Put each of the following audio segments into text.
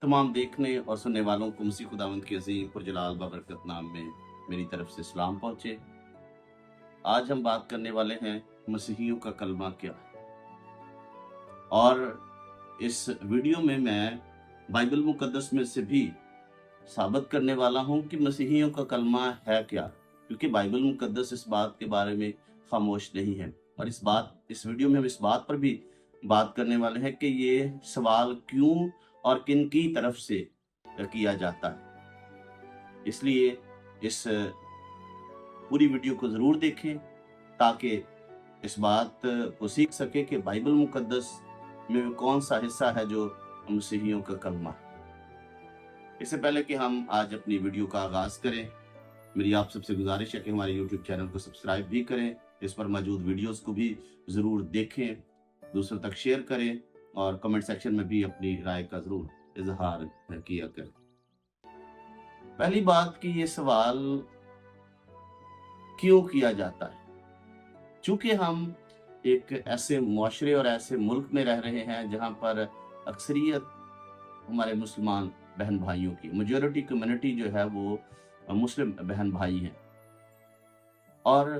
तमाम देखने और सुनने वालों को मसीह खुदावंद की अज़ीम पुरजलाल बाबरकत नाम में मेरी तरफ से सलाम पहुँचे। आज हम बात करने वाले हैं मसीहियों का कलमा क्या है। और इस वीडियो में मैं बाइबल मुकद्दस में से भी साबित करने वाला हूँ कि मसीहियों का कलमा है क्या, क्योंकि बाइबल मुकद्दस इस बात के बारे में खामोश नहीं है। और इस वीडियो में हम इस बात पर भी बात करने वाले हैं कि ये सवाल क्यों और किन की तरफ से किया जाता है। इसलिए इस पूरी वीडियो को ज़रूर देखें ताकि इस बात को सीख सके कि बाइबल मुकद्दस में कौन सा हिस्सा है जो मसीहियों का कलमा है। इससे पहले कि हम आज अपनी वीडियो का आगाज़ करें, मेरी आप सबसे गुजारिश है कि हमारे यूट्यूब चैनल को सब्सक्राइब भी करें, इस पर मौजूद वीडियोस को भी ज़रूर देखें, दूसरों तक शेयर करें और कमेंट सेक्शन में भी अपनी राय का ज़रूर इजहार किया करें। पहली बात कि ये सवाल क्यों किया जाता है, चूँकि हम एक ऐसे मुआशरे और ऐसे मुल्क में रह रहे हैं जहाँ पर अक्सरियत हमारे मुसलमान बहन भाइयों की मेजॉरिटी कम्युनिटी जो है वो मुस्लिम बहन भाई हैं। और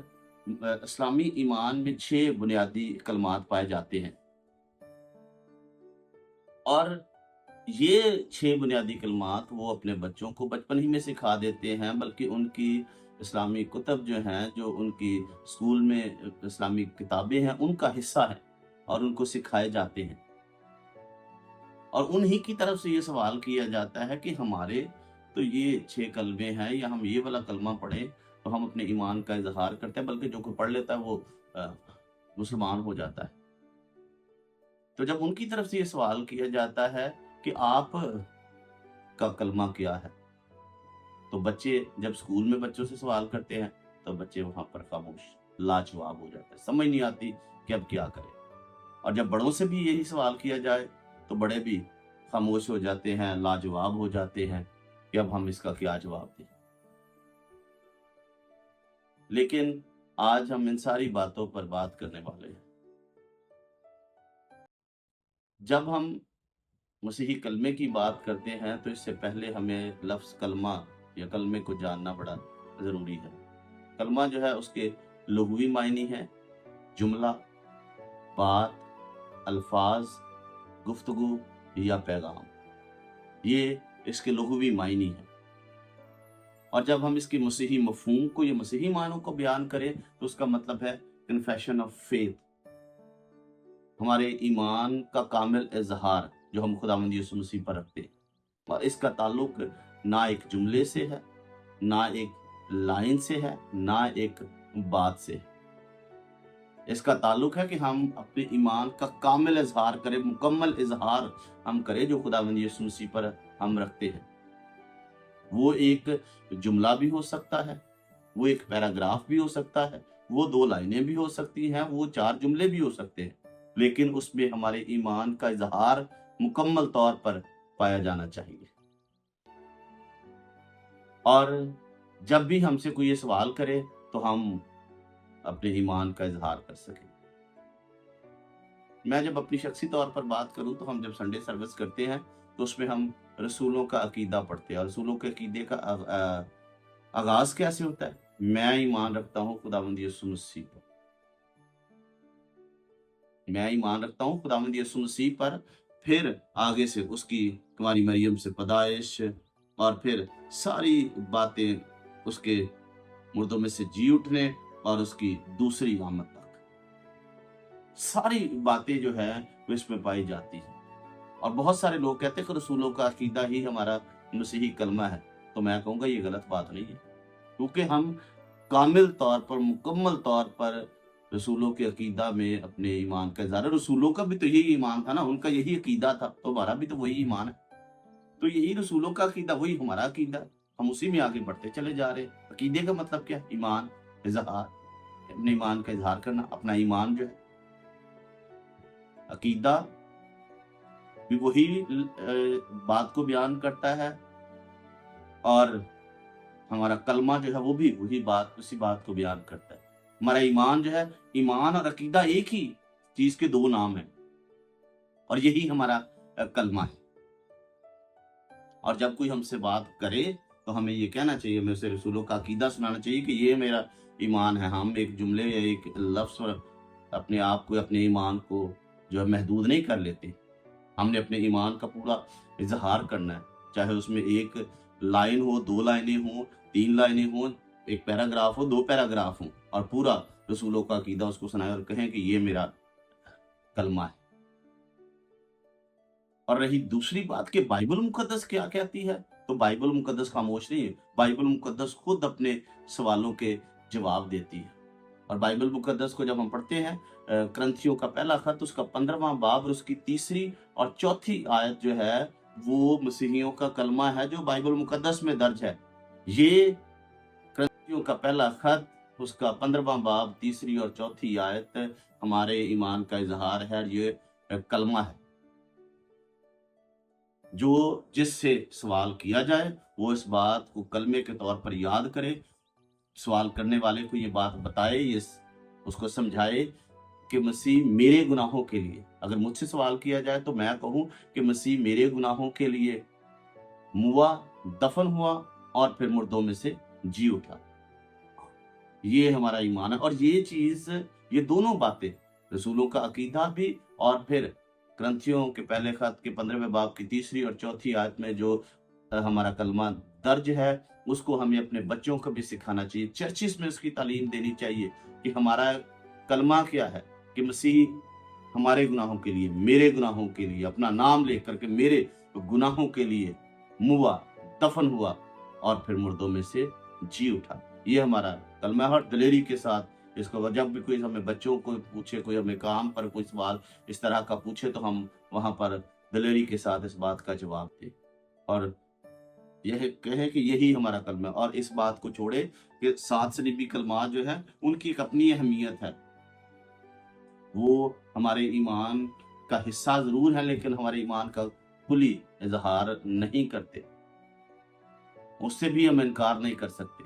इस्लामी ईमान में 6 बुनियादी कलमात पाए जाते हैं और ये 6 बुनियादी कलमात वो अपने बच्चों को बचपन ही में सिखा देते हैं, बल्कि उनकी इस्लामी कुतब जो हैं, जो उनकी स्कूल में इस्लामी किताबें हैं, उनका हिस्सा है और उनको सिखाए जाते हैं। और उन्हीं की तरफ से ये सवाल किया जाता है कि हमारे तो ये 6 कलमे हैं, या हम ये वाला कलमा पढ़ें तो हम अपने ईमान का इजहार करते हैं, बल्कि जो कोई पढ़ लेता है वो मुसलमान हो जाता है। तो जब उनकी तरफ से ये सवाल किया जाता है कि आप का कलमा क्या है, तो बच्चे जब स्कूल में बच्चों से सवाल करते हैं तो बच्चे वहां पर खामोश लाजवाब हो जाते हैं, समझ नहीं आती कि अब क्या करें। और जब बड़ों से भी यही सवाल किया जाए तो बड़े भी खामोश हो जाते हैं, लाजवाब हो जाते हैं कि अब हम इसका क्या जवाब दें। लेकिन आज हम इन सारी बातों पर बात करने वाले हैं। जब हम मसीही कलमे की बात करते हैं तो इससे पहले हमें लफ्ज़ कलमा या कलमे को जानना बड़ा ज़रूरी है। कलमा जो है उसके लुग़वी मायने हैं जुमला, बात, अल्फाज, गुफ्तगू या पैगाम। ये इसके लुग़वी मायने हैं। और जब हम इसकी मसीही मफ़हूम को या मसीही मानों को बयान करें तो उसका मतलब है कन्फेशन ऑफ फेथ, हमारे ईमान का कामिल इज़हार जो हम खुदावंद यीशु मसीह पर रखते हैं। और इसका ताल्लुक ना एक जुमले से है, ना एक लाइन से है, ना एक बात से है। इसका ताल्लुक है कि हम अपने ईमान का कामिल इज़हार करें, मुकम्मल इज़हार हम करें जो खुदावंद यीशु मसीह पर हम रखते हैं। वो एक जुमला भी हो सकता है, वो एक पैराग्राफ भी हो सकता है, वो 2 लाइनें भी हो सकती हैं, वो 4 जुमले भी हो सकते हैं, लेकिन उसमें हमारे ईमान का इज़हार मुकम्मल तौर पर पाया जाना चाहिए। और जब भी हमसे कोई ये सवाल करे तो हम अपने ईमान का इज़हार कर सकें। मैं जब अपनी शख्सी तौर पर बात करूं तो हम जब संडे सर्विस करते हैं तो उसमें हम रसूलों का अकीदा पढ़ते हैं। और रसूलों के अकीदे का आगाज़ कैसे होता है? मैं ईमान रखता हूँ खुदावंद यीशु मसीह पर। मैं ईमान रखता हूँ खुदावंद यीशु मसीह पर, फिर आगे से उसकी कुंवारी मरियम से पैदाइश और फिर सारी बातें उसके मुर्दों में से जी उठने और उसकी दूसरी आमद तक, सारी बातें जो है वो इसमें पाई जाती हैं। और बहुत सारे लोग कहते हैं कि रसूलों का अकीदा ही हमारा मसीही कलमा है। तो मैं कहूँगा ये गलत बात नहीं है, क्योंकि हम कामिल तौर पर, मुकम्मल तौर पर रसूलों के अकीदा में अपने ईमान का इज़हार। रसूलों का भी तो यही ईमान था ना, उनका यही अकीदा था, तो हमारा भी तो वही ईमान है। तो यही रसूलों का अकीदा, वही हमारा अकीदा, हम उसी में आगे बढ़ते चले जा रहे हैं। अकीदे का मतलब क्या? ईमान, इज़हार, अपने ईमान का इज़हार करना। अपना ईमान जो है, अकीदा भी वही बात को बयान करता है और हमारा कलमा जो है वो भी वही बात, उसी बात को बयान करता है। हमारा ईमान जो है, ईमान और अकीदा एक ही चीज के 2 नाम हैं और यही हमारा कलमा है। اور جب کوئی ہم سے بات کرے تو ہمیں یہ کہنا چاہیے، ہمیں اسے رسولوں کا عقیدہ سنانا چاہیے کہ یہ میرا ایمان ہے۔ ہم ایک جملے یا ایک لفظ پر اپنے آپ کو، اپنے ایمان کو جو ہے محدود نہیں کر لیتے۔ ہم نے اپنے ایمان کا پورا اظہار کرنا ہے، چاہے اس میں ایک لائن ہو، 2 لائنیں ہوں، 3 لائنیں ہوں، ایک پیراگراف ہو، 2 پیراگراف ہوں، اور پورا رسولوں کا عقیدہ اس کو سنائے اور کہیں کہ یہ میرا کلمہ ہے۔ اور رہی دوسری بات کہ بائبل مقدس کیا کہتی ہے، تو بائبل مقدس خاموش نہیں ہے، بائبل مقدس خود اپنے سوالوں کے جواب دیتی ہے۔ اور بائبل مقدس کو جب ہم پڑھتے ہیں، کرنتھیوں کا پہلا خط اس کا 15واں باب اور اس کی 3 اور 4 آیت جو ہے وہ مسیحیوں کا کلمہ ہے جو بائبل مقدس میں درج ہے۔ یہ کرنتھیوں کا پہلا خط اس کا 15واں باب 3 اور 4 آیت ہمارے ایمان کا اظہار ہے، اور یہ کلمہ ہے۔ جو جس سے سوال کیا جائے وہ اس بات کو کلمے کے طور پر یاد کرے، سوال کرنے والے کو یہ بات بتائے، اس کو سمجھائے کہ مسیح میرے گناہوں کے لیے، اگر مجھ سے سوال کیا جائے تو میں کہوں کہ مسیح میرے گناہوں کے لیے موا، دفن ہوا اور پھر مردوں میں سے جی اٹھا۔ یہ ہمارا ایمان ہے، اور یہ چیز، یہ دونوں باتیں، رسولوں کا عقیدہ بھی اور پھر کرنتھیوں کے پہلے خط کے 15ویں باب کی 3 اور 4 آیت میں جو ہمارا کلمہ درج ہے، اس کو ہمیں اپنے بچوں کو بھی سکھانا چاہیے، چرچز میں اس کی تعلیم دینی چاہیے کہ ہمارا کلمہ کیا ہے، کہ مسیح ہمارے گناہوں کے لیے، میرے گناہوں کے لیے اپنا نام لے کر کے میرے گناہوں کے لیے موا، دفن ہوا اور پھر مردوں میں سے جی اٹھا۔ یہ ہمارا کلمہ ہے، اور دلیری کے ساتھ اس کو جب بھی کوئی ہمیں بچوں کو پوچھے، کوئی ہمیں کام پر کوئی سوال اس طرح کا پوچھے تو ہم وہاں پر دلیری کے ساتھ اس بات کا جواب دیں، اور یہ کہیں کہ یہی ہمارا کلمہ ہے۔ اور اس بات کو چھوڑے کہ 7 صلیبی کلمات جو ہیں ان کی ایک اپنی اہمیت ہے، وہ ہمارے ایمان کا حصہ ضرور ہے لیکن ہمارے ایمان کا کلی اظہار نہیں کرتے، اس سے بھی ہم انکار نہیں کر سکتے۔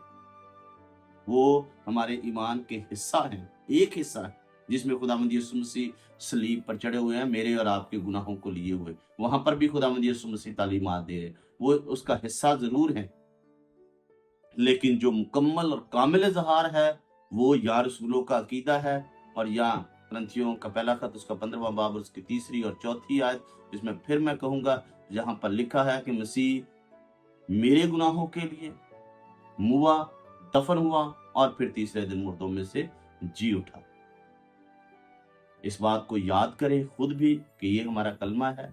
وہ ہمارے ایمان کے حصہ ہیں، ایک حصہ ہے جس میں خداوند یسوع مسیح صلیب پر چڑھے ہوئے ہیں، میرے اور آپ کے گناہوں کو لیے ہوئے، وہاں پر بھی خداوند یسوع مسیح تعلیمات دے رہے، وہ اس کا حصہ ضرور ہے، لیکن جو مکمل اور کامل اظہار ہے وہ یا رسولوں کا عقیدہ ہے، اور یا کرنتھیوں کا پہلا خط اس کا 15واں باب اور اس کی 3 اور 4 آیت، جس میں پھر میں کہوں گا جہاں پر لکھا ہے کہ مسیح میرے گناہوں کے لیے موا، دفن ہوا اور پھر تیسرے دن مردوں میں سے جی اٹھا۔ اس بات کو یاد کریں خود بھی کہ یہ ہمارا کلمہ ہے،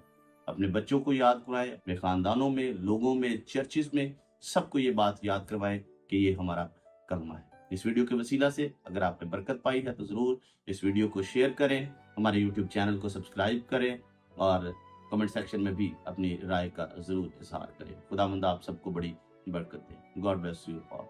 اپنے بچوں کو یاد کروائیں، اپنے خاندانوں میں، لوگوں میں، چرچز میں، سب کو یہ بات یاد کروائیں کہ یہ ہمارا کلمہ ہے۔ اس ویڈیو کے وسیلہ سے اگر آپ نے برکت پائی ہے تو ضرور اس ویڈیو کو شیئر کریں، ہمارے یوٹیوب چینل کو سبسکرائب کریں، اور کمنٹ سیکشن میں بھی اپنی رائے کا ضرور اظہار کریں۔ خداوند آپ سب کو بڑی برکت دے۔ God bless you all.